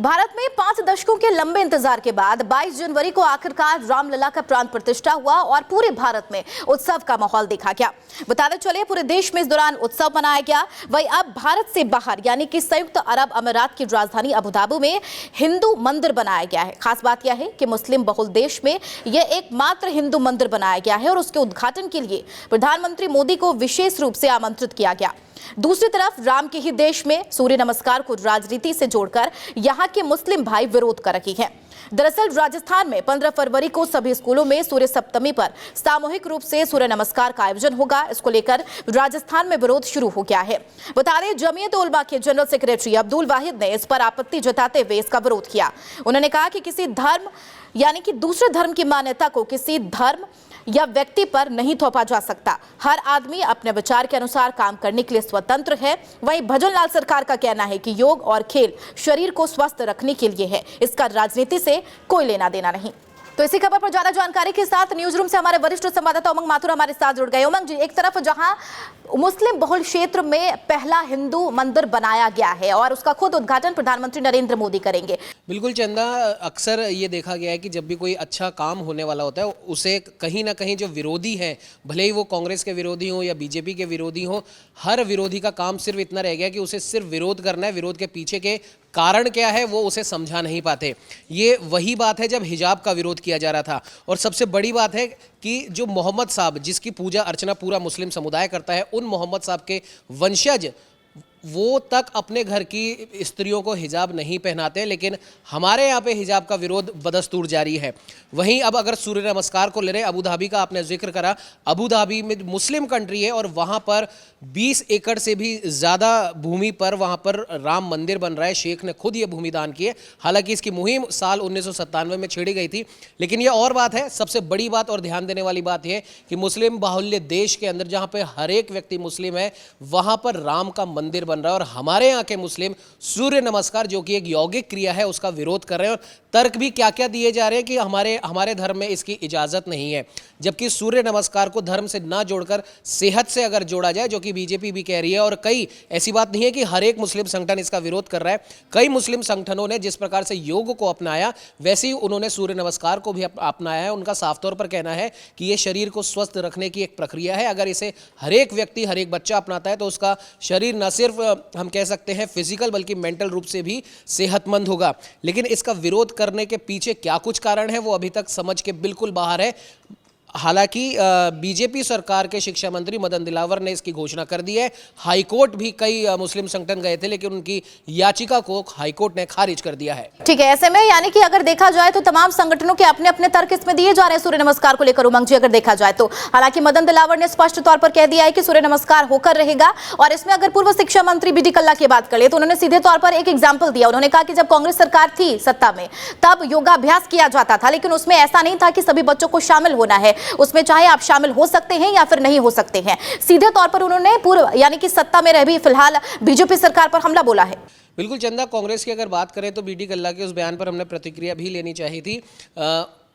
भारत में 5 दशकों के लंबे इंतजार के बाद 22 जनवरी को आखिरकार रामलला का प्राण प्रतिष्ठा हुआ और पूरे भारत में उत्सव का माहौल देखा गया। बताते चले पूरे देश में इस दौरान उत्सव मनाया गया। वहीं अब भारत से बाहर यानी कि संयुक्त अरब अमीरात की राजधानी अबू धाबी में हिंदू मंदिर बनाया गया है। खास बात यह है कि मुस्लिम बहुल देश में यह एकमात्र हिंदू मंदिर बनाया गया है और उसके उद्घाटन के लिए प्रधानमंत्री मोदी को विशेष रूप से आमंत्रित किया गया। दूसरी तरफ राम के ही देश में सूर्य नमस्कार को राजनीति से जोड़कर यहां के मुस्लिम भाई विरोध कर रहे हैं। दरअसल राजस्थान में 15 फरवरी को सभी स्कूलों में सूर्य सप्तमी पर सामूहिक रूप से सूर्य नमस्कार का आयोजन होगा। इसको लेकर राजस्थान में विरोध शुरू हो गया है। बता दें जमीयत उलमा के जनरल सेक्रेटरी अब्दुल वाहिद ने इस पर आपत्ति जताते हुए इसका विरोध किया। उन्होंने कहा कि किसी धर्म यानी कि दूसरे धर्म की मान्यता को किसी धर्म या व्यक्ति पर नहीं थोपा जा सकता। हर आदमी अपने विचार के अनुसार काम करने के लिए स्वतंत्र है। वहीं भजन लाल सरकार का कहना है कि योग और खेल शरीर को स्वस्थ रखने के लिए है, इसका राजनीति से कोई लेना देना नहीं। तो इसी खबर पर ज्यादा जानकारी के साथ न्यूज रूम से हमारे वरिष्ठ संवाददाता उमंग माथुर हमारे साथ जुड़ गए। उमंग जी, एक तरफ जहां मुस्लिम बहुल क्षेत्र में पहला हिंदू मंदिर बनाया गया है और उसका खुद उद्घाटन प्रधानमंत्री नरेंद्र मोदी करेंगे। बिल्कुल चंदा, अक्सर ये देखा गया है कि जब भी कोई अच्छा काम होने वाला होता है उसे कहीं ना कहीं जो विरोधी हैं, भले ही वो कांग्रेस के विरोधी हों या बीजेपी के विरोधी हों, हर विरोधी का काम सिर्फ इतना रह गया कि उसे सिर्फ विरोध करना है। विरोध के पीछे के कारण क्या है वो उसे समझा नहीं पाते। ये वही बात है जब हिजाब का विरोध किया जा रहा था। और सबसे बड़ी बात है कि जो मोहम्मद साहब जिसकी पूजा अर्चना पूरा मुस्लिम समुदाय करता है, उन मोहम्मद साहब के वंशज वो तक अपने घर की स्त्रियों को हिजाब नहीं पहनाते, लेकिन हमारे यहाँ पे हिजाब का विरोध बदस्तूर जारी है। वहीं अब अगर सूर्य नमस्कार को ले रहे, अबू धाबी का आपने जिक्र करा, अबू धाबी में मुस्लिम कंट्री है और वहाँ पर 20 एकड़ से भी ज़्यादा भूमि पर वहाँ पर राम मंदिर बन रहा है। शेख ने खुद ये भूमि दान की है। हालांकि इसकी मुहिम साल 1997 में छेड़ी गई थी, लेकिन ये और बात है। सबसे बड़ी बात और ध्यान देने वाली बात यह कि मुस्लिम बाहुल्य देश के अंदर जहाँ पर हर एक व्यक्ति मुस्लिम है, वहाँ पर राम का मंदिर बन रहा है और हमारे यहाँ के मुस्लिम सूर्य नमस्कार जो कि एक यौगिक क्रिया है उसका विरोध कर रहे हैं। और तर्क भी क्या क्या दिए जा रहे हैं कि हमारे धर्म में इसकी इजाज़त नहीं है, जबकि सूर्य नमस्कार को धर्म से ना जोड़कर सेहत से अगर जोड़ा जाए, जो कि बीजेपी भी कह रही है। और कई ऐसी बात नहीं है कि हर एक मुस्लिम संगठन इसका विरोध कर रहा है। कई मुस्लिम संगठनों ने जिस प्रकार से योग को अपनाया वैसे ही उन्होंने सूर्य नमस्कार को भी अपनाया है। उनका साफ तौर पर कहना है कि ये शरीर को स्वस्थ रखने की एक प्रक्रिया है। अगर इसे हर एक व्यक्ति हर एक बच्चा अपनाता है तो उसका शरीर न सिर्फ हम कह सकते हैं फिजिकल बल्कि मेंटल रूप से भी सेहतमंद होगा। लेकिन इसका विरोध करने के पीछे क्या कुछ कारण है वो अभी तक समझ के बिल्कुल बाहर है। हालांकि बीजेपी सरकार के शिक्षा मंत्री मदन दिलावर ने इसकी घोषणा कर दी है। हाईकोर्ट भी कई मुस्लिम संगठन गए थे, लेकिन उनकी याचिका को हाईकोर्ट ने खारिज कर दिया है। ठीक है, ऐसे में यानी कि अगर देखा जाए तो तमाम संगठनों के अपने अपने तर्क इसमें दिए जा रहे हैं सूर्य नमस्कार को लेकर। उमंग जी, अगर देखा जाए तो हालांकि मदन दिलावर ने स्पष्ट तौर पर कह दिया है कि सूर्य नमस्कार होकर रहेगा। और इसमें अगर पूर्व शिक्षा मंत्री बी डी कल्ला की बात करें तो उन्होंने सीधे तौर पर एक एग्जाम्पल दिया। उन्होंने कहा कि जब कांग्रेस सरकार थी सत्ता में तब योगाभ्यास किया जाता था, लेकिन उसमें ऐसा नहीं था कि सभी बच्चों को शामिल होना है। उसमें चाहे आप शामिल हो सकते हैं या फिर नहीं हो सकते हैं। सीधे तौर पर उन्होंने पूर्व यानी कि सत्ता में रह भी फिलहाल बीजेपी सरकार पर हमला बोला है। बिल्कुल चंदा, कांग्रेस की अगर बात करें तो बी डी कल्ला के उस बयान पर हमने प्रतिक्रिया भी लेनी चाहिए थी।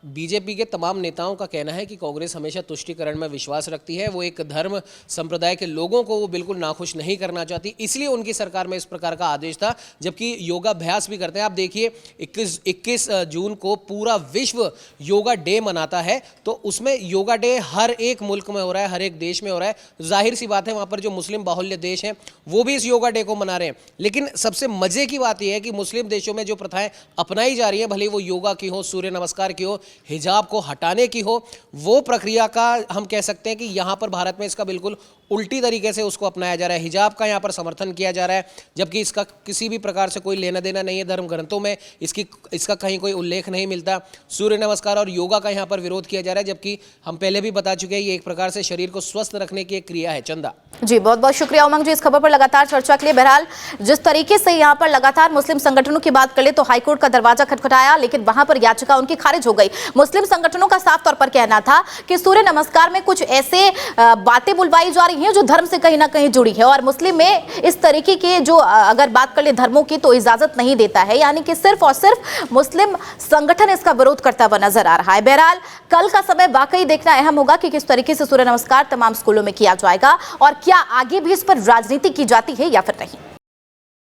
बीजेपी के तमाम नेताओं का कहना है कि कांग्रेस हमेशा तुष्टीकरण में विश्वास रखती है। वो एक धर्म संप्रदाय के लोगों को वो बिल्कुल नाखुश नहीं करना चाहती, इसलिए उनकी सरकार में इस प्रकार का आदेश था। जबकि योगाभ्यास भी करते हैं। आप देखिए 21 जून को पूरा विश्व योगा डे मनाता है, तो उसमें योगा डे हर एक मुल्क में हो रहा है, हर एक देश में हो रहा है। जाहिर सी बात है वहाँ पर जो मुस्लिम बाहुल्य देश हैं वो भी इस योगा डे को मना रहे हैं। लेकिन सबसे मजे की बात यह है कि मुस्लिम देशों में जो प्रथाएं अपनाई जा रही हैं, भले वो योगा की हो, सूर्य नमस्कार की हो, हिजाब को हटाने की हो, वो प्रक्रिया का हम कह सकते हैं कि यहाँ पर भारत में इसका बिल्कुल उल्टी तरीके से उसको अपनाया जा रहा है। हिजाब का यहाँ पर समर्थन किया जा रहा है, जबकि इसका किसी भी प्रकार से कोई लेना देना नहीं है। धर्म ग्रंथों में इसका कहीं कोई उल्लेख नहीं मिलता। सूर्य नमस्कार और योगा का यहाँ पर विरोध किया जा रहा है, जबकि हम पहले भी बता चुके हैं ये एक प्रकार से शरीर को स्वस्थ रखने की एक क्रिया है। चंदा जी, बहुत बहुत शुक्रिया उमंग जी इस खबर पर लगातार चर्चा के लिए। बहरहाल जिस तरीके से यहाँ पर लगातार मुस्लिम संगठनों की बात करें तो हाईकोर्ट का दरवाजा खटखटाया, लेकिन वहां पर याचिका उनकी खारिज हो गई। मुस्लिम संगठनों का साफ तौर पर कहना था कि सूर्य नमस्कार में कुछ ऐसे बातें बुलवाई जा रही हैं जो धर्म से कहीं ना कहीं जुड़ी है और मुस्लिम में इस तरीके के जो अगर बात कर ले धर्मों की तो इजाजत नहीं देता है। यानी कि सिर्फ और सिर्फ मुस्लिम संगठन इसका विरोध करता हुआ नजर आ रहा है। बहरहाल कल का समय वाकई देखना अहम होगा कि किस तरीके से सूर्य नमस्कार तमाम स्कूलों में किया जाएगा और क्या आगे भी इस पर राजनीति की जाती है या फिर नहीं।